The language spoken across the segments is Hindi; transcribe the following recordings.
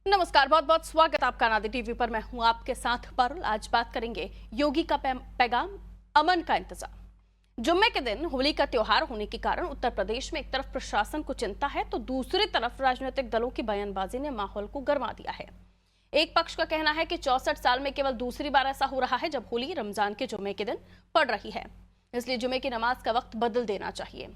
नमस्कार, बहुत बहुत स्वागत आपका नादी टीवी पर। मैं हूं आपके साथ पारुल। आज बात करेंगे योगी का पैगाम, अमन का इंतजाम। जुम्मे के दिन होली का त्योहार होने के कारण उत्तर प्रदेश में एक तरफ प्रशासन को चिंता है तो दूसरी तरफ राजनीतिक दलों की बयानबाजी ने माहौल को गर्मा दिया है। एक पक्ष का कहना है कि 64 साल में केवल दूसरी बार ऐसा हो रहा है जब होली रमजान के जुम्मे के दिन पड़ रही है, इसलिए जुम्मे की नमाज का वक्त बदल देना चाहिए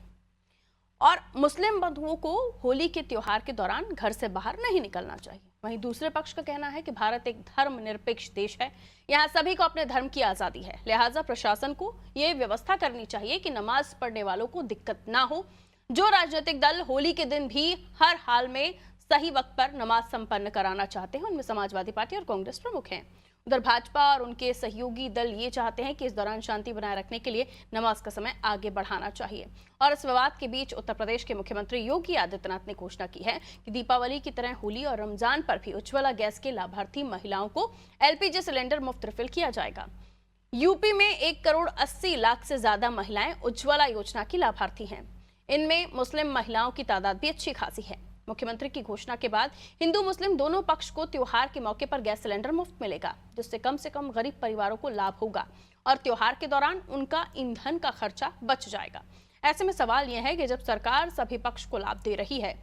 और मुस्लिम बंधुओं को होली के त्योहार के दौरान घर से बाहर नहीं निकलना चाहिए। वहीं दूसरे पक्ष का कहना है कि भारत एक धर्मनिरपेक्ष देश है, यहाँ सभी को अपने धर्म की आजादी है, लिहाजा प्रशासन को यह व्यवस्था करनी चाहिए कि नमाज पढ़ने वालों को दिक्कत ना हो। जो राजनीतिक दल होली के दिन भी हर हाल में सही वक्त पर नमाज संपन्न कराना चाहते हैं उनमें समाजवादी पार्टी और कांग्रेस प्रमुख हैं। उधर भाजपा और उनके सहयोगी दल ये चाहते हैं कि इस दौरान शांति बनाए रखने के लिए नमाज का समय आगे बढ़ाना चाहिए। और इस विवाद के बीच उत्तर प्रदेश के मुख्यमंत्री योगी आदित्यनाथ ने घोषणा की है कि दीपावली की तरह होली और रमजान पर भी उज्ज्वला गैस के लाभार्थी महिलाओं को एलपीजी सिलेंडर मुफ्त रिफिल किया जाएगा। यूपी में 1 करोड़ 80 लाख से ज्यादा महिलाएं उज्ज्वला योजना की लाभार्थी हैं। इनमें मुस्लिम महिलाओं की तादाद भी अच्छी खासी है। मुख्यमंत्री की घोषणा के बाद हिंदू मुस्लिम दोनों पक्ष को त्योहार के मौके पर गैस सिलेंडर मुफ्त मिलेगा, जिससे कम से कम गरीब परिवारों को लाभ होगा और त्योहार के दौरान उनका ईंधन का खर्चा बच जाएगा। ऐसे में सवाल यह है कि जब सरकार सभी पक्ष को लाभ दे रही है,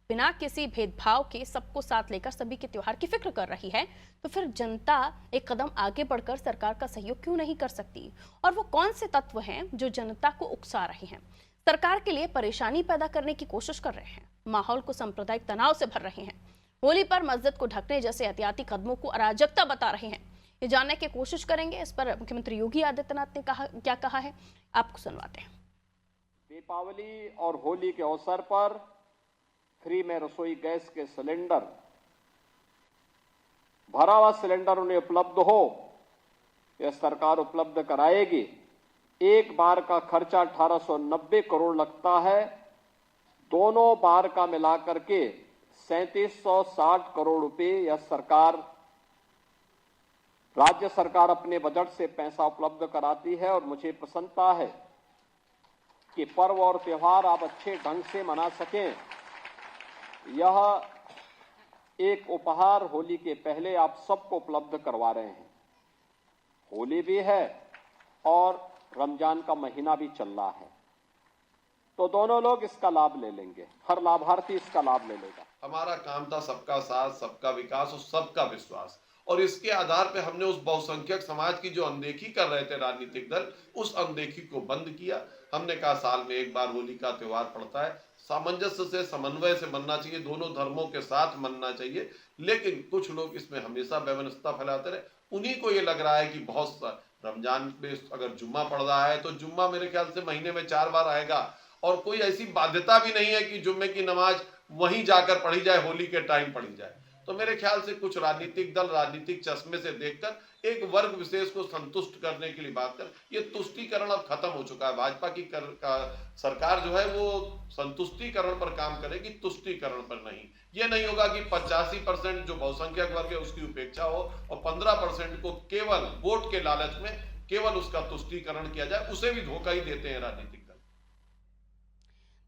बिना किसी भेदभाव के सबको साथ लेकर सभी के त्योहार की फिक्र कर रही है, तो फिर जनता एक कदम आगे बढ़कर सरकार का सहयोग क्यों नहीं कर सकती? और वो कौन से तत्व हैं जो जनता को उकसा रहे हैं, सरकार के लिए परेशानी पैदा करने की कोशिश कर रहे हैं, माहौल को सांप्रदायिक तनाव से भर रहे हैं, होली पर मस्जिद को ढकने जैसे एहतियाती कदमों को अराजकता बता रहे हैं? ये जानने की कोशिश करेंगे। इस पर मुख्यमंत्री योगी आदित्यनाथ ने क्या कहा है, आपको सुनवाते हैं। दीपावली और होली के अवसर पर फ्री में रसोई गैस के सिलेंडर, भरा हुआ सिलेंडर उन्हें उपलब्ध हो, यह सरकार उपलब्ध कराएगी। एक बार का खर्चा 1890 करोड़ लगता है, दोनों बार का मिलाकर के 3760 करोड़ रुपए यह सरकार, राज्य सरकार अपने बजट से पैसा उपलब्ध कराती है। और मुझे प्रसन्नता है कि पर्व और त्योहार आप अच्छे ढंग से मना सकें। यह एक उपहार होली के पहले आप सबको उपलब्ध करवा रहे हैं। होली भी है और रमजान का महीना भी चल रहा है, तो दोनों लोग इसका लाभ ले लेंगे, हर लाभार्थी इसका लाभ ले लेगा। हमारा काम था सबका साथ, सबका विकास और सबका विश्वास, और इसके आधार पे हमने उस बहुसंख्यक समाज की जो अनदेखी कर रहे थे राजनीतिक दल, उस अनदेखी को बंद किया। हमने कहा साल में एक बार होली का त्योहार पड़ता है, सामंजस्य से, समन्वय से मनना चाहिए, दोनों धर्मों के साथ मनना चाहिए। लेकिन कुछ लोग इसमें हमेशा वैमनस्यता फैलाते रहे। उन्हीं को ये लग रहा है कि बहुत रमजान में अगर जुम्मा पड़ रहा है तो जुम्मा मेरे ख्याल से महीने में 4 बार आएगा, और कोई ऐसी बाध्यता भी नहीं है कि जुम्मे की नमाज वहीं जाकर पढ़ी जाए, होली के टाइम पढ़ी जाए। तो मेरे ख्याल से कुछ राजनीतिक दल राजनीतिक चश्मे से देखकर एक वर्ग विशेष को संतुष्ट करने के लिए बात कर, ये तुष्टीकरण अब खत्म हो चुका है। भाजपा की सरकार जो है वो संतुष्टीकरण पर काम करेगी, तुष्टीकरण पर नहीं। ये नहीं होगा कि 85% जो बहुसंख्यक वर्ग है उसकी उपेक्षा हो और 15% को केवल वोट के लालच में केवल उसका तुष्टीकरण किया जाए। उसे भी धोखा ही देते हैं राजनीतिक दल।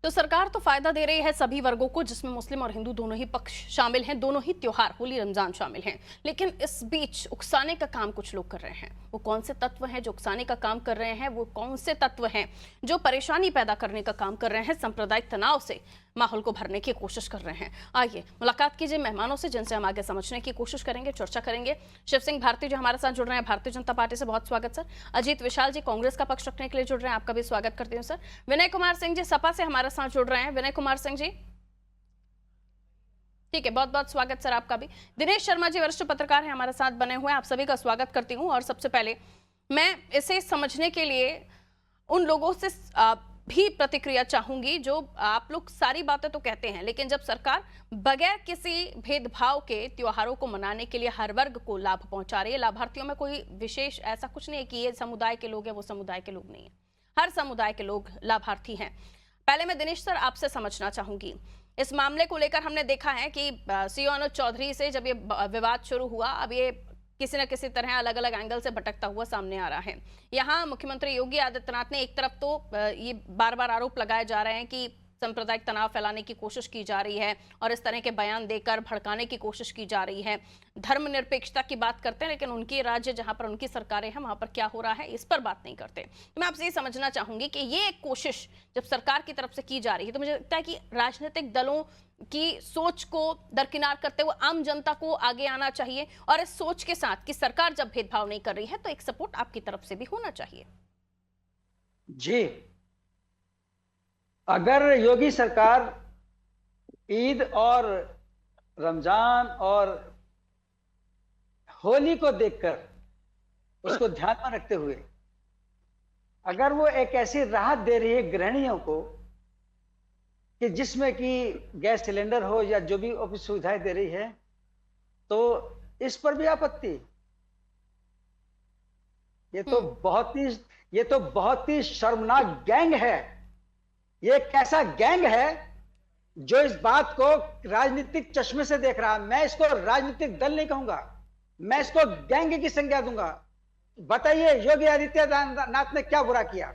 तो सरकार तो फायदा दे रही है सभी वर्गों को, जिसमें मुस्लिम और हिंदू दोनों ही पक्ष शामिल हैं, दोनों ही त्योहार होली रमजान शामिल हैं। लेकिन इस बीच उकसाने का काम कुछ लोग कर रहे हैं। वो कौन से तत्व हैं जो उकसाने का काम कर रहे हैं? वो कौन से तत्व हैं जो परेशानी पैदा करने का काम कर रहे हैं, सांप्रदायिक तनाव से माहौल को भरने की कोशिश कर रहे हैं? आइए मुलाकात कीजिए मेहमानों से, जिनसे हम आगे समझने की कोशिश करेंगे, चर्चा करेंगे। शिव सिंह भारती जो हमारे साथ जुड़ रहे हैं भारतीय जनता पार्टी से, बहुत स्वागत सर। अजीत विशाल जी कांग्रेस का पक्ष रखने के लिए जुड़ रहे हैं, आपका भी स्वागत करती हूँ सर। विनय कुमार सिंह जी सपा से हमारे साथ जुड़ रहे हैं, विनय कुमार सिंह जी ठीक है, बहुत बहुत स्वागत सर आपका भी। दिनेश शर्मा जी वरिष्ठ पत्रकार हैं हमारे साथ बने हुए हैं, आप सभी का स्वागत करती हूँ। और सबसे पहले मैं इसे समझने के लिए उन लोगों से भी प्रतिक्रिया चाहूंगी जो आप लोग सारी बातें तो कहते हैं, लेकिन जब सरकार बगैर किसी भेदभाव के त्योहारों को मनाने के लिए हर वर्ग को लाभ पहुंचा रही है, लाभार्थियों में कोई विशेष ऐसा कुछ नहीं है कि ये समुदाय के लोग हैं वो समुदाय के लोग नहीं है, हर समुदाय के लोग लाभार्थी हैं। पहले मैं दिनेश सर आपसे समझना चाहूंगी, इस मामले को लेकर हमने देखा है कि सीओ अनुज चौधरी से जब ये विवाद शुरू हुआ, अब ये किसी न किसी तरह अलग अलग एंगल से भटकता हुआ सामने आ रहा है। यहाँ मुख्यमंत्री योगी आदित्यनाथ ने एक तरफ तो ये बार बार आरोप लगाए जा रहे हैं कि सांप्रदायिक तनाव फैलाने की कोशिश की जा रही है और इस तरह के बयान देकर भड़काने की कोशिश की जा रही है। धर्मनिरपेक्षता की बात करते हैं, लेकिन उनकी राज्य जहां पर उनकी सरकारें हैं वहां पर क्या हो रहा है इस पर बात नहीं करते। तो मैं आपसे ये समझना चाहूंगी कि ये एक कोशिश जब सरकार की तरफ से की जा रही है, तो मुझे लगता है कि राजनीतिक दलों की सोच को दरकिनार करते हुए आम जनता को आगे आना चाहिए और इस सोच के साथ कि सरकार जब भेदभाव नहीं कर रही है तो एक सपोर्ट आपकी तरफ से भी होना चाहिए। जी, अगर योगी सरकार ईद और रमजान और होली को देखकर उसको ध्यान में रखते हुए अगर वो एक ऐसी राहत दे रही है गृहिणियों को कि जिसमें कि गैस सिलेंडर हो या जो भी ऑफिस सुविधाएं दे रही है, तो इस पर भी आपत्ति। ये तो बहुत ही शर्मनाक गैंग है। ये एक ऐसा गैंग है जो इस बात को राजनीतिक चश्मे से देख रहा है। मैं इसको राजनीतिक दल नहीं कहूंगा, मैं इसको गैंग की संज्ञा दूंगा। बताइए योगी आदित्यनाथ ने क्या बुरा किया?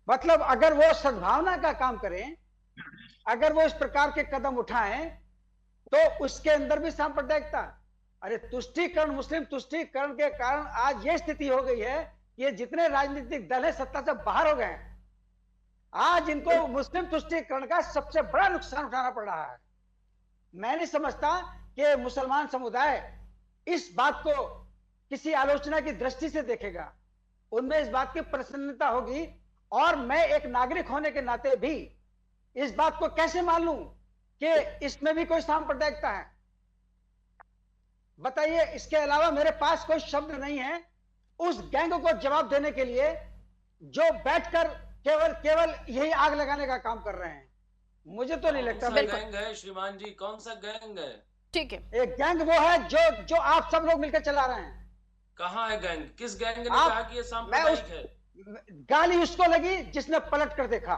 मतलब अगर वो सद्भावना का काम करें, अगर वो इस प्रकार के कदम उठाएं, तो उसके अंदर भी सांप्रदायिकता। अरे तुष्टीकरण, मुस्लिम तुष्टीकरण के कारण आज ये स्थिति हो गई है कि ये जितने राजनीतिक दल है सत्ता से बाहर हो गए हैं। आज इनको मुस्लिम तुष्टीकरण का सबसे बड़ा नुकसान उठाना पड़ रहा है। मैं नहीं समझता कि मुसलमान समुदाय इस बात को किसी आलोचना की दृष्टि से देखेगा। उनमें इस बात की प्रसन्नता होगी, और मैं एक नागरिक होने के नाते भी इस बात को कैसे मान लूं कि इसमें भी कोई सांप्रदायिकता है? बताइए। इसके अलावा मेरे पास कोई शब्द नहीं है उस गैंग को जवाब देने के लिए जो बैठकर केवल यही आग लगाने का काम कर रहे हैं। मुझे तो नहीं लगता। गैंग है श्रीमान जी, कौन सा गैंग है? ठीक है, एक गैंग वो है जो आप सब लोग मिलकर चला रहे हैं। कहाँ है गैंग? किस गैंग ने कहा कि ये सांप्रदायिक है? गाली उसको लगी जिसने पलट कर देखा,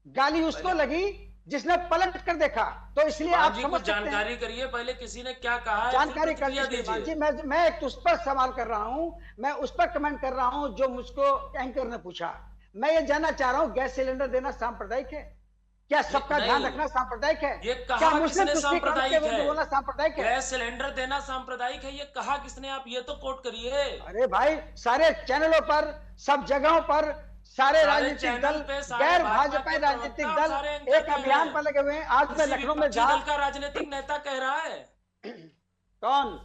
गाली उसको लगी जिसने पलट कर देखा। तो इसलिए आप समझ सकते हैं। जानकारी करिए पहले किसी ने क्या कहा है, जानकारी कर दीजिए। मैं एक उस पर सवाल कर रहा हूं, मैं उस पर कमेंट कर रहा हूं जो मुझको एंकर ने पूछा। मैं ये जानना चाह रहा हूं, गैस सिलेंडर देना सांप्रदायिक है क्या? सबका ध्यान रखना सांप्रदायिक है? ये क्या कहा मुस्लिम किसने सांप्रदायिक है? बोलना सांप्रदायिक है? गैस सिलेंडर देना सांप्रदायिक है, ये कहा किसने? आप ये तो कोट करिए। अरे भाई, सारे चैनलों पर, सब जगहों पर सारे राजनीतिक दल, गैर भाजपा राजनीतिक दल एक अभियान पर लगे हुए हैं। आज मैं लखनऊ में दल का राजनीतिक नेता कह रहा है। कौन?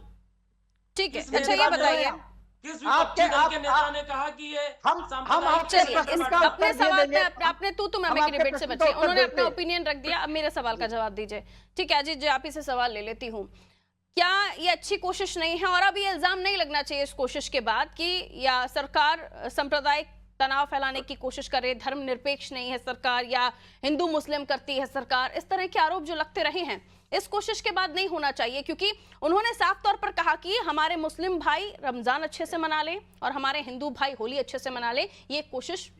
ठीक है, अच्छा ये बताइए, किस विपक्षी दल के नेता ने कहा कि ये अपने सवाल पे आपने तू मैं की डिबेट से बचे, उन्होंने अपना ओपिनियन रख दिया। अब मेरे सवाल का जवाब दीजिए। ठीक है अजीत जी, आप ही से सवाल ले लेती हूँ। क्या ये अच्छी कोशिश नहीं है, और अब ये इल्जाम नहीं लगना चाहिए इस कोशिश के बाद कि या सरकार सांप्रदायिक तनाव फैलाने की कोशिश करे, धर्मनिरपेक्ष नहीं है सरकार, या हिंदू मुस्लिम करती है सरकार, इस तरह के आरोप जो लगते रहे हैं इस कोशिश के बाद नहीं होना चाहिए? क्योंकि उन्होंने साफ तौर पर कहा कि हमारे मुस्लिम भाई रमजान अच्छे से मना लें और हमारे हिंदू भाई होली अच्छे से मना लें। ये कोशिश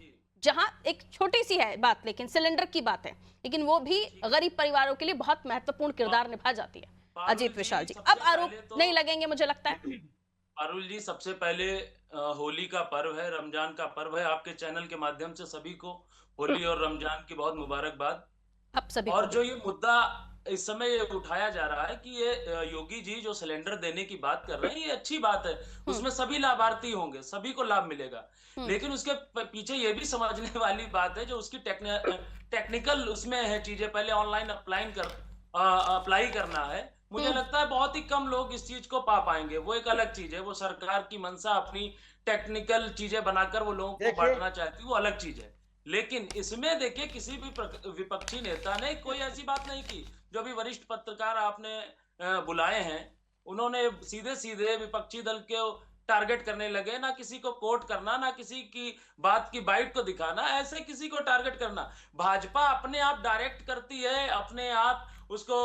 जहां एक छोटी सी है बात, लेकिन सिलेंडर की बात है, लेकिन वो भी गरीब परिवारों के लिए बहुत महत्वपूर्ण किरदार निभा जाती है। अजीत विशाल जी, अब आरोप नहीं लगेंगे मुझे लगता है। पारुल जी, सबसे पहले होली का पर्व है, रमजान का पर्व है। आपके चैनल के माध्यम से सभी को होली और रमजान की बहुत मुबारकबाद। आप सभी और जो ये मुद्दा इस समय ये उठाया जा रहा है कि ये योगी जी जो सिलेंडर देने की बात कर रहे हैं, ये अच्छी बात है, उसमें सभी लाभार्थी होंगे, सभी को लाभ मिलेगा। लेकिन उसके पीछे ये भी समझने वाली बात है जो उसकी टेक्निकल उसमें है चीजें। पहले ऑनलाइन अप्लाई करना है। मुझे लगता है बहुत ही कम लोग इस चीज को पा पाएंगे। वो एक अलग चीज है, वो सरकार की मंशा अपनी टेक्निकल चीजें बनाकर वो लोगों को बांटना चाहती है, वो अलग चीज है। लेकिन इसमें देखिए किसी भी विपक्षी नेता ने कोई ऐसी बात नहीं की। जो भी वरिष्ठ पत्रकार आपने बुलाए हैं, उन्होंने सीधे सीधे विपक्षी दल के टारगेट करने लगे। ना किसी को कोट करना, ना किसी की बात की बाइट को दिखाना, ऐसे किसी को टारगेट करना। भाजपा अपने आप डायरेक्ट करती है, अपने आप उसको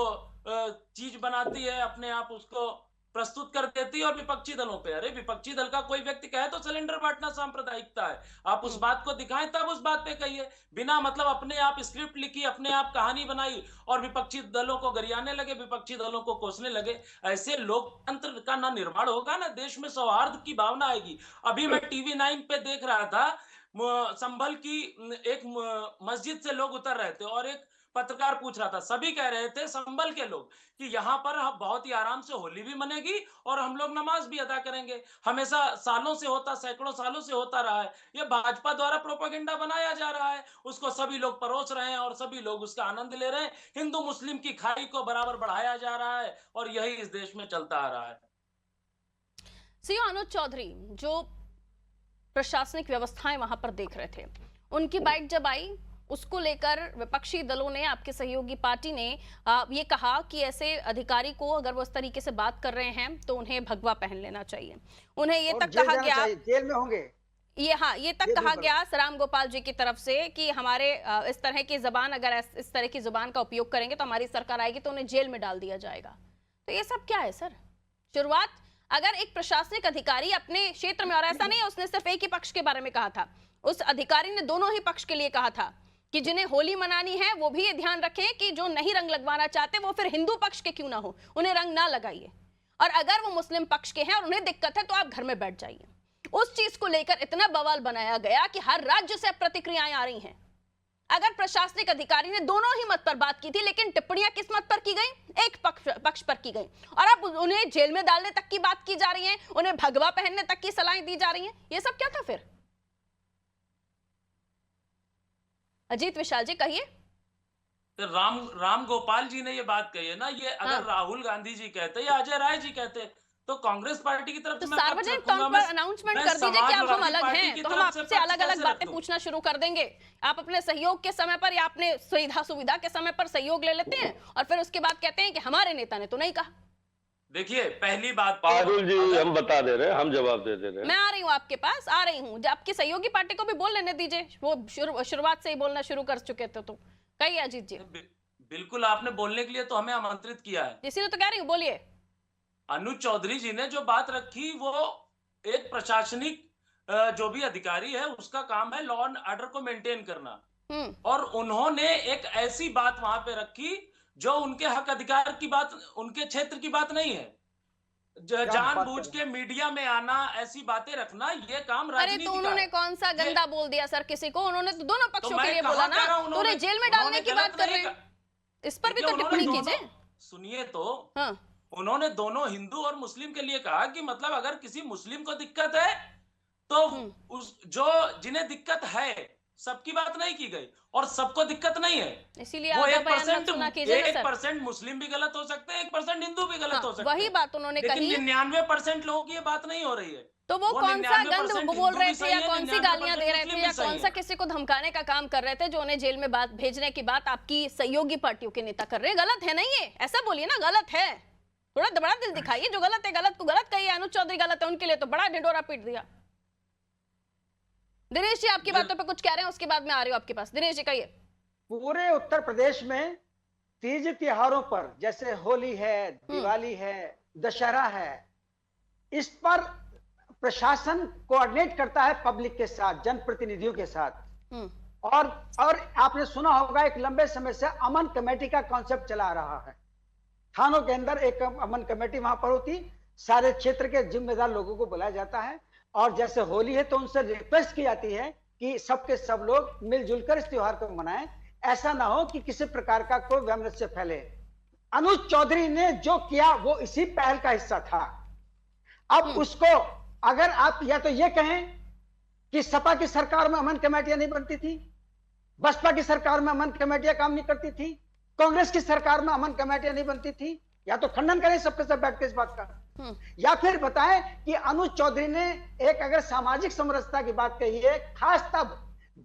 चीज बनाती है, अपने आप उसको प्रस्तुत कर देती है और विपक्षी दलों पे। अरे विपक्षी दल का कोई व्यक्ति कहे तो सिलेंडर बांटना सांप्रदायिकता है, आप उस बात को दिखाएं तब उस बात पे कहिए। बिना मतलब अपने आप स्क्रिप्ट लिखी, अपने आप कहानी बनाई और विपक्षी दलों को गरियाने लगे, विपक्षी दलों को कोसने लगे। ऐसे लोकतंत्र का ना निर्माण होगा, ना देश में सौहार्द की भावना आएगी। अभी मैं टीवी 9 पे देख रहा था, संभल की एक मस्जिद से लोग उतर रहे थे और एक पत्रकार पूछ रहा था, सभी कह रहे थे संभल के लोग कि यहाँ पर बहुत ही आराम से होली भी मनेगी और हम लोग नमाज भी अदा करेंगे। हमेशा सालों से होता, सैकड़ों सालों से होता रहा है। ये भाजपा द्वारा प्रोपेगेंडा बनाया जा रहा है, उसको सभी लोग परोस रहे हैं और सभी लोग उसका आनंद ले रहे हैं। हिंदू मुस्लिम की खाई को बराबर बढ़ाया जा रहा है और यही इस देश में चलता आ रहा है। सीओ अनुज चौधरी जो प्रशासनिक व्यवस्थाएं वहां पर देख रहे थे, उनकी बाइट जब आई उसको लेकर विपक्षी दलों ने, आपके सहयोगी पार्टी ने ये कहा कि ऐसे अधिकारी को अगर वो इस तरीके से बात कर रहे हैं तो उन्हें भगवा पहन लेना चाहिए। उन्हें ये तक कहा गया, जेल में होंगे, ये तक कहा गया राम गोपाल जी की तरफ से कि हमारे इस तरह की जबान, अगर इस तरह की जुबान का उपयोग करेंगे तो हमारी सरकार आएगी तो उन्हें जेल में डाल दिया जाएगा। तो ये सब क्या है सर? शुरुआत अगर एक प्रशासनिक अधिकारी अपने क्षेत्र में, और ऐसा नहीं है उसने सिर्फ एक ही पक्ष के बारे में कहा था, उस अधिकारी ने दोनों ही पक्ष के लिए कहा था कि जिन्हें होली मनानी है वो भी ये ध्यान रखें कि जो नहीं रंग लगवाना चाहते वो फिर हिंदू पक्ष के क्यों ना हो, उन्हें रंग ना लगाइए, और अगर वो मुस्लिम पक्ष के हैं और उन्हें दिक्कत है तो आप घर में बैठ जाइए। उस चीज को लेकर इतना बवाल बनाया गया कि हर राज्य से प्रतिक्रियाएं आ रही हैं। अगर प्रशासनिक अधिकारी ने दोनों ही मत पर बात की थी, लेकिन टिप्पणियां किस मत पर की गई? एक पक्ष पर की गई, और अब उन्हें जेल में डालने तक की बात की जा रही है, उन्हें भगवा पहनने तक की सलाहें दी जा रही हैं। ये सब क्या था फिर? अजीत विशाल जी कहिए। तो राम गोपाल जी ने ये बात कही है ना, ये अगर राहुल गांधी जी कहते या अजय राय जी कहते तो कांग्रेस पार्टी की तरफ तो से सार्वजनिक तौर पर अनाउंसमेंट कर दीजिए कि अब हम अलग हैं, तो हम आपसे अलग अलग बातें पूछना शुरू कर देंगे। आप अपने सहयोग के समय पर या अपने सुविधा के समय पर सहयोग ले लेते हैं और फिर उसके बाद कहते हैं कि हमारे नेता ने तो नहीं कहा। देखिए, पहली बात पारुल जी हम बता दे रहे हैं, हम जवाब दे दे रहे हैं। मैं आ रही हूँ आपके पास, आ रही हूँ। आपकी सहयोगी पार्टी को भी बोल लेने दीजिए, वो शुरुआत से ही बोलना शुरू कर चुके थे। तो कहिए अजीत जी। बिल्कुल, आपने बोलने के लिए तो हमें आमंत्रित किया है, इसीलिए तो कह रही हूँ, बोलिए। अनुज चौधरी जी ने जो बात रखी वो एक प्रशासनिक जो भी अधिकारी है उसका काम है लॉ एंड ऑर्डर को मेंटेन करना, और उन्होंने एक ऐसी बात वहां पे रखी जो उनके हक अधिकार की बात, उनके क्षेत्र की बात नहीं है। जानबूझ के मीडिया में आना, ऐसी बातें रखना, ये काम राजनीति का है। तो उन्होंने कौन सा गंदा बोल दिया सर किसी को? उन्होंने तो दोनों पक्षों के लिए बोला ना, तो उन्हें जेल में डालने की बात कर रहे हैं। इस पर भी तो टिप्पणी कीजिए। सुनिए तो, उन्होंने दोनों हिंदू और मुस्लिम के लिए कहा कि मतलब अगर किसी मुस्लिम को दिक्कत है तो जिन्हें दिक्कत है सबकी बात नहीं की गई, और सबको दिक्कत नहीं है, इसीलिए वो 1% मुस्लिम भी गलत हो सकते हैं, 1% हिंदू भी गलत हो सकते हैं। वही बात उन्होंने कही। 99% लोगों की ये बात नहीं हो रही है। तो वो कौन सा गंद बोल रहे थे, या कौन सी गालियां दे रहे थे, या कौन सा किसी को धमकाने का काम कर रहे थे जो उन्हें जेल में भेजने की बात आपकी सहयोगी पार्टियों के नेता कर रहे हैं? गलत है ना ये? ऐसा बोलिए ना, गलत है। थोड़ा बड़ा दिल दिखाइए। जो गलत है गलत को गलत कहिए। अनुज चौधरी गलत है, उनके लिए तो बड़ा ढिंडोरा पीट दिया। दिनेश जी आपकी बातों पे कुछ कह रहे हैं, उसके बाद में आ रही हूं आपके पास। दिनेश जी कहिए। पूरे उत्तर प्रदेश में तीज त्योहारों पर, जैसे होली है, दिवाली है, दशहरा है, इस पर प्रशासन कोऑर्डिनेट करता है पब्लिक के साथ, जनप्रतिनिधियों के साथ। और आपने सुना होगा एक लंबे समय से अमन कमेटी का कॉन्सेप्ट चला रहा है। थानों के अंदर एक अमन कमेटी वहां पर होती, सारे क्षेत्र के जिम्मेदार लोगों को बुलाया जाता है, और जैसे होली है तो उनसे रिक्वेस्ट की जाती है कि सबके सब लोग मिलजुल कर इस त्योहार को मनाएं, ऐसा ना हो कि किसी प्रकार का कोई वैमनस्य फैले। अनुज चौधरी ने जो किया वो इसी पहल का हिस्सा था। अब उसको अगर आप या तो ये कहें कि सपा की सरकार में अमन कमेटियां नहीं बनती थी, बसपा की सरकार में अमन कमेटियां काम नहीं करती थी, कांग्रेस की सरकार में अमन कमेटियां नहीं बनती थी, या तो खंडन करें सबके सब बैठ के इस बात का, या फिर बताएं कि अनुज चौधरी ने एक अगर सामाजिक समरसता की बात कही है, खास तब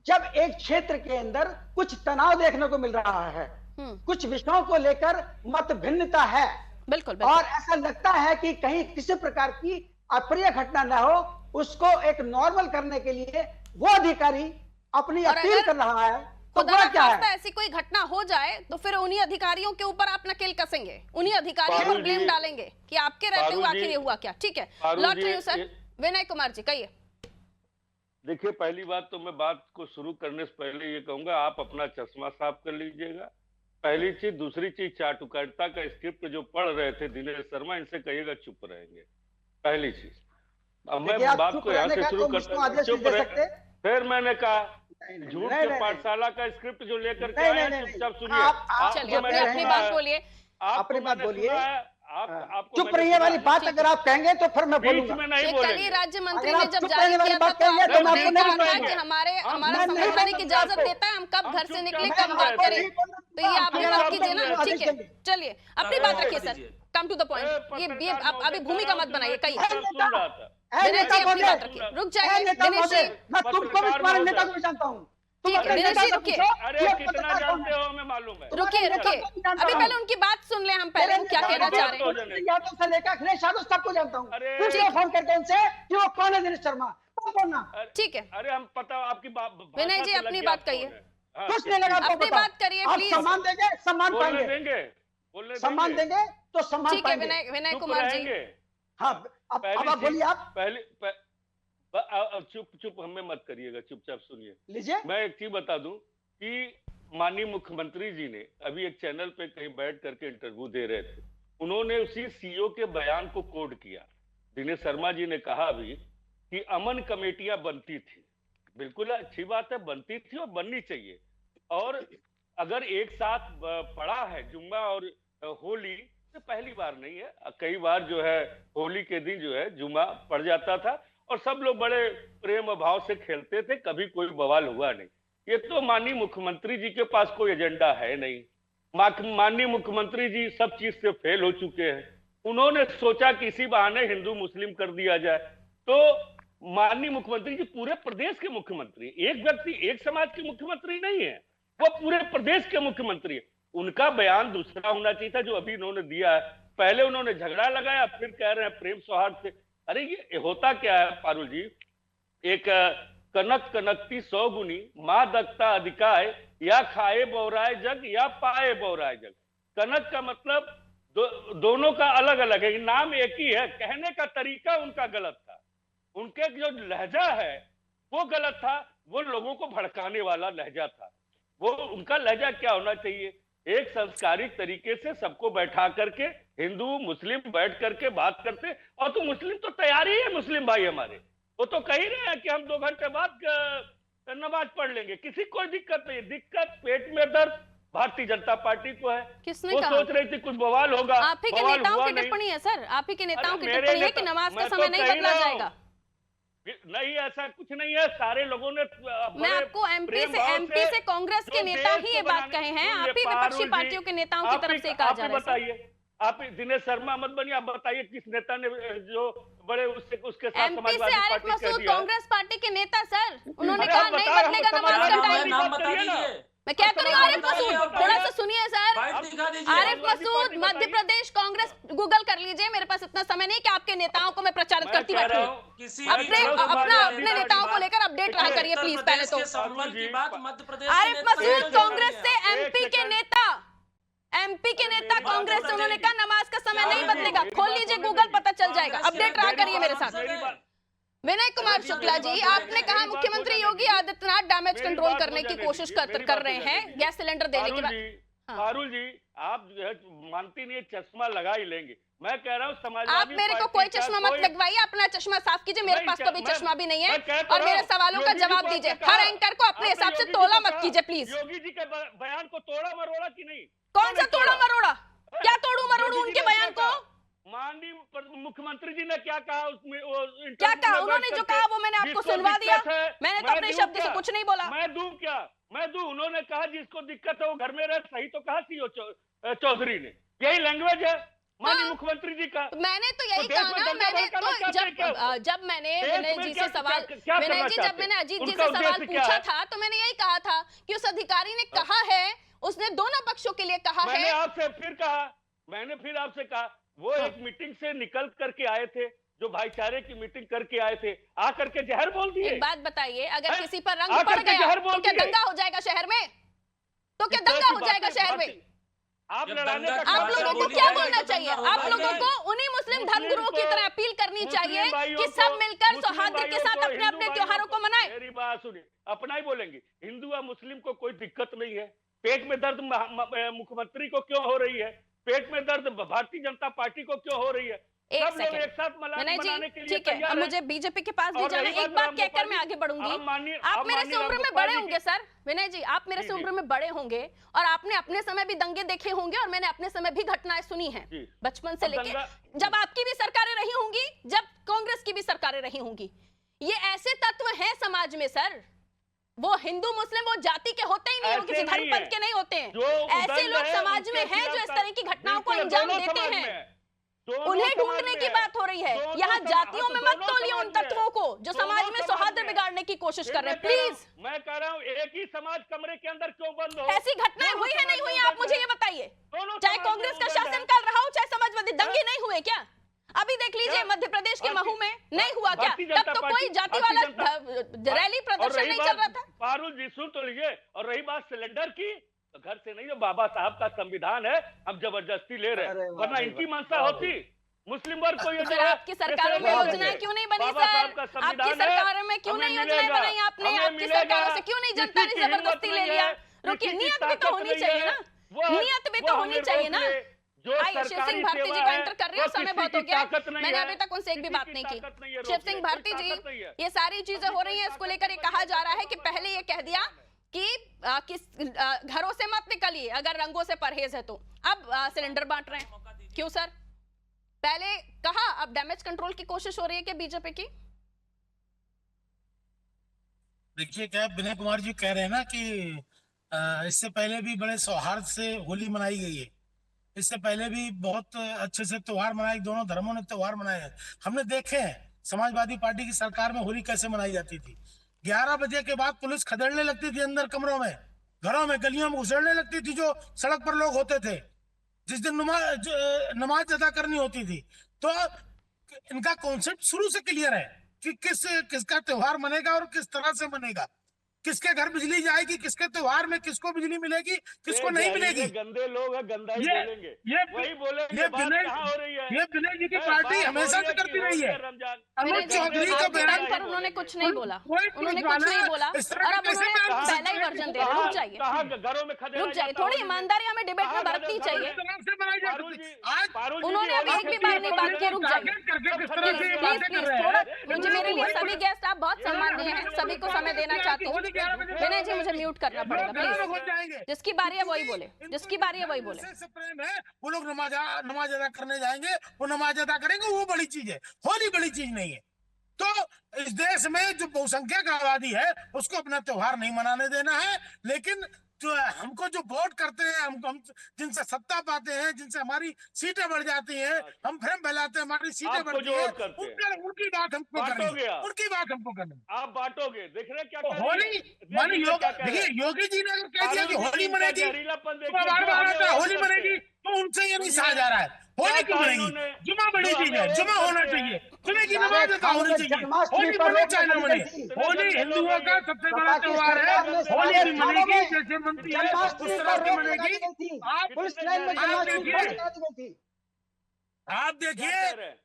जब एक क्षेत्र के अंदर कुछ तनाव देखने को मिल रहा है, कुछ विषयों को लेकर मत भिन्नता है, बिल्कुल। और ऐसा लगता है कि कहीं किसी प्रकार की अप्रिय घटना ना हो, उसको एक नॉर्मल करने के लिए वो अधिकारी अपनी अपील कर रहा है। तो क्या है, ऐसी कोई घटना हो जाए तो फिर उन्हीं अधिकारियों के ऊपर आप नकेल कसेंगे, उन्हीं अधिकारियों पर ब्लेम डालेंगे कि आपके रहते हुए आखिर ये हुआ क्या? ठीक है, लौट रही हूं सर। विनय कुमार जी कहिए। देखिए, पहली बात तो मैं बात को शुरू करने से पहले ये कहूंगा, आप अपना चश्मा साफ कर लीजिएगा, पहली चीज। दूसरी चीज, चाटुकारिता का स्क्रिप्ट जो पढ़ रहे थे दिनेश शर्मा, इनसे कहिएगा चुप रहेंगे, पहली चीज। अब मैं देखिए, आप बात चुप को यहाँ रहने से का शुरू तो मुझको करता हूँ। आदेश चुप नहीं दे रहे। सकते। फिर मैंने कहा नहीं, झूठ नहीं, के नहीं, पाठशाला का स्क्रिप्ट जो लेकर के नहीं, आए नहीं, हैं, नहीं, चुपचाप नहीं। सुनिए। आप आपको चलिए मैंने अपनी सुना बात है, बोलिए। आपको अपनी बात मैंने बोलिए। सुना है, हाँ। आपको चुप मैंने रहिए सुना वाली है। बात अगर आप कहेंगे तो फिर मैं बीच बोलूंगा। में नहीं ये कल ही बोलेंगे। राज्य मंत्री अगर ने आप जब चुप जारी रहने वाली किया था बात तो कहेंगे आपने तो मैं ये आपको कहा नहीं था बोलेंगे। कि हमारे हम हमारा मैं नहीं संवैधानिक बोलूंगा इजाजत आपको। देता है, हम कब हम घर से चुपचाप निकले सुन कब रहे बात थे। करें। तो ये आप भी अगर मत आप कीजिए ना, आदेश ठीक है। देंगे। चलिए अपनी अरे, बात अरे, रखिए सर, दीजिए। Come to the point. ये आप अभी भूमिका मत बनाइए कहीं। सुन रहा था। विनय नेता जी अपनी महोदय, बात रखिए, रुक ए, जाइए नेता दिनेश जी। महोदय, मैं तुमको भी पत्रकार तुम्हारे महोदय। नेता को भी जानता हूँ। तुम ठीक है, अपने दिनेश नेता जी से रुकिए। पूछो, अरे ये कितना पत्रकार कौन जानते है? हो हमें मालूम है। रुकिए रुकिए, अभी पहले उनकी बात सुन ले हम पहले, वो क्या कहना चाह रहे हैं। हैं। यादव से लेकर अखिलेश यादव सबको जानता हूँ। अरे, पूछिए फोन करके उनसे कि वो कौन है दिनेश शर्मा, कौन बोलना। ठीक है अरे हम पता आपकी विनय जी, अपनी बात कहिए। कुछ नहीं लगा आपको अपनी बताओ। बात करिए, आप प्लीज। सम्मान देंगे, सम्मान बोलने पाएंगे। देंगे, बोलने सम्मान देंगे तो सम्मान ठीक है पाएंगे। विनय चुप कुमार जी। रहेंगे। हाँ, अब आप बोलिए। आप चुप चुप हमें मत करिएगा, चुपचाप सुनिए। लीजिए। मैं एक चीज बता दूं कि माननीय मुख्यमंत्री जी ने अभी एक चैनल पे कहीं बैठ करके इंटरव्यू दे रहे थे, उन्होंने उसी सीओ के बयान को कोड किया। दिनेश शर्मा जी ने कहा अभी कि अमन कमेटियां बनती थी। बिल्कुल अच्छी बात है, बनती थी और बननी चाहिए। और अगर एक साथ पड़ा है जुम्मा और होली, तो पहली बार नहीं है, कई बार जो है होली के दिन जो है जुम्मा पड़ जाता था और सब लोग बड़े प्रेम भाव से खेलते थे, कभी कोई बवाल हुआ नहीं। ये तो माननीय मुख्यमंत्री जी के पास कोई एजेंडा है नहीं। माननीय मुख्यमंत्री जी सब चीज से फेल हो चुके हैं। उन्होंने सोचा कि इसी बहाने हिंदू मुस्लिम कर दिया जाए। तो माननीय मुख्यमंत्री जी पूरे प्रदेश के मुख्यमंत्री, एक व्यक्ति एक समाज के मुख्यमंत्री नहीं है, वो पूरे प्रदेश के मुख्यमंत्री है। उनका बयान दूसरा होना चाहिए था जो अभी इन्होंने दिया है। पहले उन्होंने झगड़ा लगाया, फिर कह रहे हैं प्रेम सौहार्द से। अरे ये होता क्या है पारुल जी, एक कनक कनकती 100 गुनी, माँ दकता अधिकाय, या खाए बौराए जग या पाए बौराए जग। कनक का मतलब दोनों का अलग अलग है, नाम एक ही है, कहने का तरीका उनका गलत था। उनके जो लहजा है वो गलत था, वो लोगों को भड़काने वाला लहजा था। वो उनका लहजा क्या होना चाहिए, एक संस्कारिक तरीके से सबको बैठा करके हिंदू मुस्लिम बैठ करके बात करते। और तो मुस्लिम तो तैयार ही है, मुस्लिम भाई हमारे वो तो कह ही रहे हैं कि हम 2 घंटे बाद नमाज पढ़ लेंगे, किसी कोई दिक्कत नहीं। दिक्कत पेट में दर्द भारतीय जनता पार्टी को है। किसने वो कहा? सोच रही थी कुछ बवाल होगा, आप ही के बवाल नेताओं हुआ की नहीं। टिप्पणी है सर, आप ही के नेताओं की अरे मेरे टिप्पणी है कि नेता- नमाज का मैं तो समय नहीं कह ही बदला रहा हूं। जाएगा। नहीं, ऐसा कुछ नहीं है, सारे लोगों ने मैं आपको एमपी से कांग्रेस के नेता ही ये बात कहे हैं, आप ही विपक्षी पार्टियों के नेताओं की तरफ से कहा जा रहा है। बताइए, आप दिनेश शर्मा मत बनिए, आप बताइए किस नेता ने जो बड़े उसके साथ एमपी से समाजवादी आरिफ पार्टी कह मसूद दिया। कांग्रेस पार्टी के नेता सर, उन्होंने अरे कहा आप नहीं बताओ, बदलेगा हम नमाज का समाजवादी टाइम। नाम बात बता करिए ना। दीजिए। मैं क्या करूँ आरिफ मसूद, थोड़ा सा सुनिए सर। बाइट दिखा दीजिए। आरिफ समाजवादी मसूद पार्टी मध्य बताइए। प्रदेश कांग्रेस गूगल कर लीजिए, मेरे पास इतना समय नहीं कि आपके नेताओं को मैं प्रचारित मैं करती कह बैठी रहा हूँ। हूं, किसी अपने नेताओं को लेकर अपडेट रहा करिए उत्तर प्लीज पहले प्रदेश तो। के संबल की बात मध्य प्रदेश के आरिफ नेता मसूद से कांग्रेस से नहीं है। एमपी के नेता, एमपी के नेता कांग्रेस से, उन्होंने कहा नमाज का समय नहीं बदलेगा। खोल लीजिए गूगल, पता चल जाएगा। अपडेट रहा करिए मेरे साथ। विनय कुमार शुक्ला जी, आपने कहा मुख्यमंत्री योगी आदित्यनाथ डैमेज कंट्रोल करने की कोशिश कर रहे हैं गैस सिलेंडर देने के बाद। पारुल जी, आप जो है मानती नहीं, चश्मा लगा ही लेंगे। मैं कह रहा हूँ आप समाजवादी मेरे को पार्टी कोई का चश्मा मत कोई- लगवाइए, अपना चश्मा साफ कीजिए। मेरे नहीं, पास तो अभी मैं- चश्मा भी नहीं है मैं कह तो और मेरे रहा हूं, सवालों का योगी जी जवाब को आपने दीजिए। कहा, हर एंकर को अपने आपने हिसाब से योगी जी तोला को मत कहा, कीजिए प्लीज। योगी जी के बयान को तोड़ा मरोड़ा कि नहीं? कौन सा तोड़ा मरोड़ा, क्या तोड़ू मरोड़ू योगी जी उनके ने बयान क्या को? कहा? माननीय मुख्यमंत्री जी ने क्या कहा उसमें, वो क्या कहा उन्होंने? जो कहा वो मैंने आपको सुनवा दिया। मैंने तो अपने शब्द से कुछ नहीं बोला। मैं दूं क्या? मैं दूं? उन्होंने कहा जिसको दिक्कत है वो घर में रहे, सही तो कहा सीओ चौधरी ने। यही लैंग्वेज है माननीय मुख्यमंत्री जी का। मैंने तो यही तो कहा देश में ना, दंगा मैंने भड़काना तो चाहते हैं क्या? जब मैंने देश विनय में जी क्या- से सवाल क्या करना विनय जी जब चाहते मैंने हैं? अजीत जी उनका से सवाल उद्देश्य क्या पूछा है? था तो मैंने यही कहा था कि उस अधिकारी ने कहा है, उसने दोनों पक्षों के लिए कहा मैंने है। आपसे फिर कहा, मैंने फिर आपसे कहा, वो एक मीटिंग से निकल करके आए थे, जो भाईचारे की मीटिंग करके आए थे, आकर के जहर बोल दिए। एक बात बताइए, अगर हैं? किसी पर रंग आकर पड़ के गया जहर बोल तो क्या दिए। दंगा हो जाएगा शहर में? तो क्या इस तरह दंगा की हो जाएगा बातें- शहर में? आप जब लड़ाने दंगा का की काम आप भाषा लोगों को बोली क्या जाएगी बोलना तो चाहिए? दंगा होगा आप ही लोगों नहीं। को उन्हीं मुस्लिम धर्मगुरुओं की को- तरह अपील करनी मुस्लिम चाहिए भाइयों कि को- सब मिलकर मुस्लिम सौहार्द के भाइयों साथ को, अपने हिंदू अपने भाइयों त्योहारों को मनाएं। मेरी बात सुनिए, अपना ही बोलेंगे। हिंदू और मुस्लिम को कोई दिक्कत नहीं है। पेट में दर्द मुख्यमंत्री को क्यों हो रही है? पेट में दर्द भारतीय जनता पार्टी को क्यों हो रही है? एक सब लोग सेकंड एक साथ विनय मनाने जी, के लिए ठीक है, तैयार अब हैं। मुझे बीजेपी के पास भी और जाना रही है। एक बात बात राम कहकर गोपाल मैं जी, आगे बढ़ूंगी। आप मेरे से राम उम्र में गोपाल बड़े जी होंगे सर, विनय जी आप मेरे जी, से जी। उम्र में बड़े होंगे और आपने अपने समय भी दंगे देखे होंगे और मैंने अपने समय भी घटनाएं सुनी हैं जी। बचपन से अब लेके, दंगा- जब आपकी भी सरकारें रही होंगी, जब कांग्रेस की भी सरकारें रही होंगी। ये ऐसे तत्व हैं समाज में सर, वो हिंदू मुस्लिम वो जाति के होते ही नहीं, वो ऐसे किसी धर्म नहीं पंथ है। के नहीं होते हैं। जो ऐसे उदंड लोग है, समाज में उनके हैं जो खिलाफ इस तरह की घटनाओं को बिल्कुल, अंजाम दोनों देते समाज हैं। में है। दोनों उन्हें समाज ढूंढने में की है। बात हो रही है, दोनों यहाँ समाज- जातियों में मत दोनों तोलिए उन समाज में है। तत्वों को जो दोनों समाज में समाज सौहार्द में है। बिगाड़ने की कोशिश फिर कर रहे हैं। मैं कह रहा प्लीज, हूं- मैं कह रहा हूँ एक ही समाज कमरे के अंदर क्यों बंद हो? ऐसी घटनाएं दोनों हुई है समाज नहीं हुई में आप उदंड मुझे है। ये बताइए। दोनों चाहे समाज कांग्रेस में का उदंड है। शासनकाल रहा हो चाहे समाजवादी, दंगे नहीं हुए क्या? अभी देख लीजिए क्या? मध्य प्रदेश के भारतीय- महू में नहीं हुआ क्या? भारतीय तब जनता तो कोई पार्टी- जाति भारतीय वाला रैली और प्रदर्शन रही नहीं बात- चल रहा था। पारुल जी सुन तो लीजिए, और रही बात सिलेंडर की, तो घर से नहीं, जो बाबा साहब का संविधान है हम जबरदस्ती ले रहे अरे हैं, वाह वरना भाई इनकी वाह, मंशा वाह होती। मुस्लिम वर्ग को ये तो जो फिर है, आपकी सरकारों में जैसे योजनाएं क्यों नहीं बनी बाबा सर? साहब का आपकी संविधान है, सरकारों में क्यों हमें नहीं योजनाएं मिलेगा, बनाई आपने? हमें आपकी मिलेगा। सरकारों से क्यों नहीं जनता ने किसी की हिम्मत जबरदस्ती ले नहीं लिया? है, रुकिए, किसी की नियत भी तो ताकत होनी नहीं चाहिए है। ना, वो- नियत भी वो तो हमें होनी चाहिए रोक ना। ले। जो आइए, शिव सरकारी सिंह भारती जी सेवा को है, एंटर कर रही वो हूँ, समय किसी बहुत की हो गया है। ताकत नहीं मैंने है। अभी तक उनसे एक भी किसी बात की नहीं की। ताकत नहीं है शिव रोकने सिंह की, भारती ताकत नहीं जी, है। ये सारी चीजें हो रही हैं, इसको लेकर ये कहा जा रहा है कि पहले ये कह दिया कि घरों से मत निकलिए अगर रंगों से परहेज है तो, अब सिलेंडर बांट रहे हैं। क्यों सर? पहले कहा, अब डैमेज कंट्रोल की कोशिश हो रही है क्या बीजेपी की? देखिए क्या विनय कुमार जी कह रहे हैं ना कि इससे पहले भी बड़े सौहार्द से होली मनाई गई है, इससे पहले भी बहुत अच्छे से त्योहार मनाए, दोनों धर्मों ने त्योहार मनाए हैं। हमने देखे हैं समाजवादी पार्टी की सरकार में होली कैसे मनाई जाती थी। 11 बजे के बाद पुलिस खदेड़ने लगती थी अंदर कमरों में, घरों में, गलियों में घुसड़ने लगती थी जो सड़क पर लोग होते थे, जिस दिन नमाज अदा करनी होती थी। तो इनका कॉन्सेप्ट शुरू से क्लियर है कि किसका त्योहार मनेगा और किस तरह से मनेगा, किसके घर बिजली जाएगी, किसके त्योहार में किसको बिजली मिलेगी, किसको ये नहीं जहरीले मिलेगी। गंदे लोग हैं, गंदा ही ये- बोलेंगे, ये वही बोलेंगे। ये बात विनय कहाँ हो रही है? ये विनय जी की है, पार्टी बात हो हमेशा रही से है कि करती हो रही है। रमजान। अमित विनय जी, चौधरी का आपके बयान टाइम पर उन्होंने कुछ नहीं बोला, कोई उन्होंने पुलिस कुछ नहीं वाला बोला इस तरह और का अब कैसे उन्होंने बयान कर पहला ही सकते हैं? वर्जन दे रहे हैं। रुक जाइए, कहाँ घरों में खदेड़ा रुक जाइए, जाता थोड़ी होली में? ईमानदारी हमें डिबेट में कहाँ बरतनी खदेड़ा- चाहिए। इस तरह से बनाई जा पारुल सकती जी- है। आज पारुल जी उन्होंने भी अभी होली एक भी खेलती बार है, नहीं बात की, रुक जाइए। टारगेट करके किस तरह प्लीज से ये प्लीज बातें प्लीज कर रहे थोड़ा, हैं। मुझे मेरे लिए सभी गेस्ट आप बहुत सम्माननीय हैं, सभी को समय देना चाहती हूँ। विनय जी मुझे म्यूट करना पड़ेगा लोग घरों में प्लीज। घुस जाएंगे। जिसकी बारी है वही बोले, जिसकी बारी है वही बोले। से प्रेम है, वो लोग नमाज अदा करने जाएंगे, वो नमाज अदा करेंगे, वो बड़ी चीज है, होली बड़ी चीज नहीं है। तो इस देश में जो बहुसंख्यक आबादी है उसको अपना त्योहार नहीं मनाने देना है, लेकिन जो हमको जो वोट करते हैं, हम जिनसे सत्ता पाते हैं, जिनसे हमारी सीटें बढ़ जाती हैं, हम फ्रेम फैलाते हैं, हमारी सीटें आपको बढ़ती जो हैं, वोट करते हैं। उनकी बात हमको करनी बांटोगे है, आप। उनकी बात हमको करनी है। आप बांटोगे, देख रहे हैं क्या तो कर रही होली है? माने देखिए क्या कह रहे देखिए हैं। योगी जी ने अगर कह दिया कि पारुल जी होली इनका मनेगी, जहरीलापन तो देखिए, बार जो बार हमें आता है वोट होली करते मनेगी, हैं। तो उनसे ये नहीं सुनिए, कहा जा रहा है होली क्या क्यों कहा मनेगी, इन्होंने? जुमा बड़ी जो चीज है, हमें जुमा वोट होना करते चाहिए, हैं। जुमे की सारे नमाज अदा होनी चाहिए, जन्माष्टमी होली पर मने रोक चाहे न लगाई मने, गई थी। होली हिंदुओं का सबसे बड़ा सपा की त्योहार है, सरकार ने होली सारे भी थानों मनेगी में जैसे मनती है उस जन्माष्टमी तरह पर से रोक लगा मनेगी। दी गई थी, आप पुलिस लाइन में आप जन्माष्टमी देखिए, पर लगा दी गई थी। आप क्या देखिए कह रहे हैं?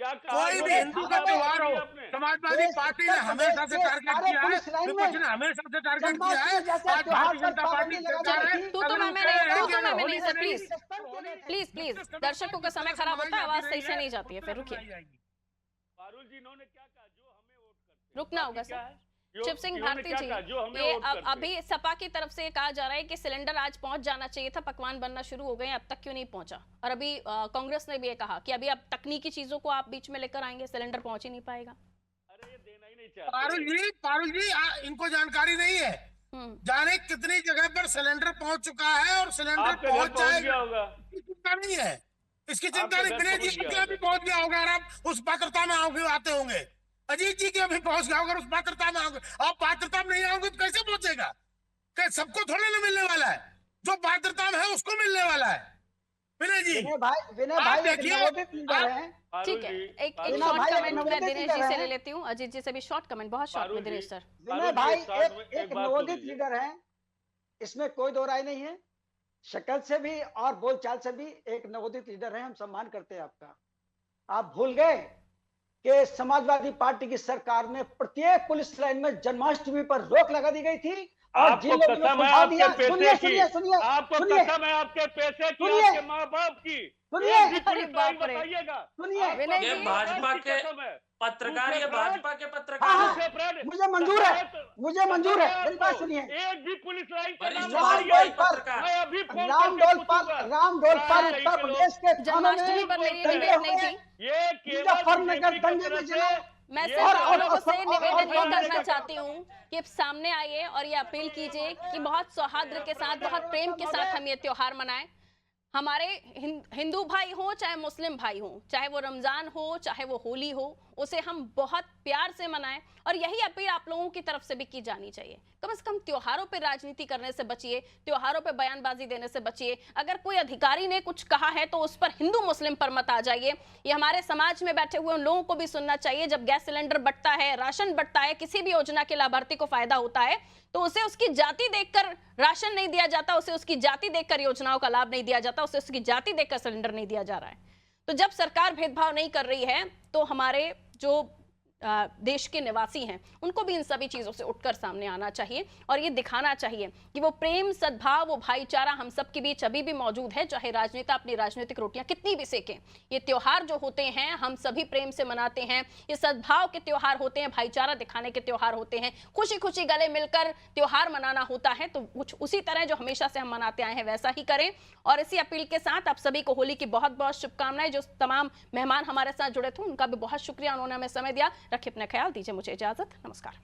क्या कहा? कोई भी बोलिए, हिंदू का आप त्योहार हो, आपने। समाजवादी पार्टी ने हमेशा से टारगेट सारे किया है, पुलिस लाइन विपक्ष में ने हमेशा से टारगेट किया जन्माष्टमी है। जैसे आज त्योहार भारतीय पर जनता पार्टी पाबंदी लगा सरकार है, दी गई थी। तू तो अगर मैं वो में कह नहीं, रहे हैं तू कि तो अगर मैं में होली नहीं सर, मनेगी, प्लीज सस्पेंड किए गए थे। प्लीज प्लीज, दर्शकों का समय खराब होता है, आवाज सही से नहीं जाती है, फिर रुकिए, पारुल जी इन्होंने क्या कहा? जो हमें वोट करते हैं। रुकना होगा क्या सर। है? जो- शिव सिंह इन्होंने भारती क्या जी, कहा? जो हमें ये वोट करते हैं। अभी सपा की तरफ से कहा जा रहा है कि सिलेंडर आज पहुंच जाना चाहिए था, पकवान बनना शुरू हो गए हैं, अब तक क्यों नहीं पहुंचा? और अभी कांग्रेस ने भी ये कहा कि अभी अब तकनीकी चीजों को आप बीच में लेकर आएंगे, सिलेंडर पहुंच ही नहीं पाएगा। अरे ये देना ही नहीं चाहते। पारुल जी इनको जानकारी नहीं है, जाने कितनी जगह पर सिलेंडर पहुंच चुका है और सिलेंडर आपके घर पहुंच पहुंच गया जाएगा, होगा। इसकी चिंता नहीं है, इसकी चिंता आपके नहीं। घर विनय पहुंच जी गया के अभी होगा। पहुंच गया होगा और आप उस पात्रता में आते होंगे, अजीत जी के अभी पहुंच गया होगा, उस पात्रता में आओगे, आप पात्रता में नहीं आओगे तो कैसे पहुंचेगा? क्या सबको थोड़े ना मिलने वाला है, जो पात्रता में है उसको मिलने वाला है। विनय जी विनय भाई आप एक देखिए, नवोदित लीडर हैं। ठीक है, एक पारुल बिना शॉर्ट भाई कमेंट नवोदित मैं दिनेश जी लीडर से हैं। ले लेती हूँ, अजीत जी से भी शॉर्ट कमेंट, बहुत शॉर्ट में पारुल दिनेश जी, सर। विनय भाई साथ में एक बात नवोदित सुन लीजिए। लीडर हैं, इसमें कोई दो राय नहीं है। शक्ल से भी और बोलचाल से भी एक नवोदित लीडर है, हम सम्मान करते हैं आपका। आप भूल गए कि समाजवादी पार्टी की सरकार में प्रत्येक पुलिस लाइन में जन्माष्टमी पर रोक लगा दी गई थी और आपको जिन लोगों ने कसम है सुझाव दिया, आपके सुनिए पैसे की, सुनिए सुनिए आपको सुनिए कसम है आपके पैसे की, सुनिए। आपके माँ बाप की। सुनिए। एक भी अरे पुलिस लाइन बाप रे। बताइएगा। सुनिए। आपको विनय ये जी। भाजपा के कसम है। पत्रकार, ये दूसरे भाजपा के हाँ पत्रकार हाँ, हैं। दूसरे फ्रेंड, मुझे मंजूर है, मुझे मंजूर है, मेरी बात आपको सुनिए। एक भी पुलिस लाइन का नाम वरिष्ठ बताइए। भाजपाई पर पत्रकार। मैं अभी फोन करके रामडोल पूछूंगा। पर उत्तर प्रदेश के थानों जन्माष्टमी में पर मेरी बोलते निवेदन दंगे नहीं हुए, थी। ये केवल मुजफ्फरनगर बीजेपी की दंगे में तरफ जिन्हों से मैं ये सिर्फ और- आप लोगों से और- निवेदन ये और- करना चाहती हूँ कि आप सामने आइए और ये अपील कीजिए कि बहुत सौहार्द के साथ, बहुत प्रेम के साथ हम ये त्योहार मनाएं। हमारे हिंदू भाई हो चाहे मुस्लिम भाई हो, चाहे वो रमजान हो चाहे वो होली हो, उसे हम बहुत प्यार से मनाएं। और यही अपील आप लोगों की तरफ से भी की जानी चाहिए। कम से कम त्योहारों पे राजनीति करने से बचिए, त्योहारों पे बयानबाजी देने से बचिए। अगर कोई अधिकारी ने कुछ कहा है तो उस पर हिंदू मुस्लिम पर मत आ जाइए। ये हमारे समाज में बैठे हुए उन लोगों को भी सुनना चाहिए। जब गैस सिलेंडर बंटता है, राशन बंटता है, किसी भी योजना के लाभार्थी को फायदा होता है तो उसे उसकी जाति देखकर राशन नहीं दिया जाता, उसे उसकी जाति देखकर योजनाओं का लाभ नहीं दिया जाता, उसे उसकी जाति देखकर सिलेंडर नहीं दिया जा रहा है। तो जब सरकार भेदभाव नहीं कर रही है तो हमारे जो देश के निवासी हैं उनको भी इन सभी चीजों से उठकर सामने आना चाहिए और ये दिखाना चाहिए कि वो प्रेम, सद्भाव, वो भाईचारा हम सब के बीच अभी भी मौजूद है। चाहे राजनेता अपनी राजनीतिक रोटियां कितनी भी सेकें, ये त्योहार जो होते हैं हम सभी प्रेम से मनाते हैं। ये सद्भाव के त्योहार होते हैं, भाईचारा दिखाने के त्योहार होते हैं। खुशी खुशी गले मिलकर त्योहार मनाना होता है तो कुछ उसी तरह जो हमेशा से हम मनाते आए हैं वैसा ही करें। और इसी अपील के साथ आप सभी को होली की बहुत बहुत शुभकामनाएं। जो तमाम मेहमान हमारे साथ जुड़े थे उनका भी बहुत शुक्रिया, उन्होंने हमें समय दिया। रखिए अपना ख्याल, दीजिए मुझे इजाजत, नमस्कार।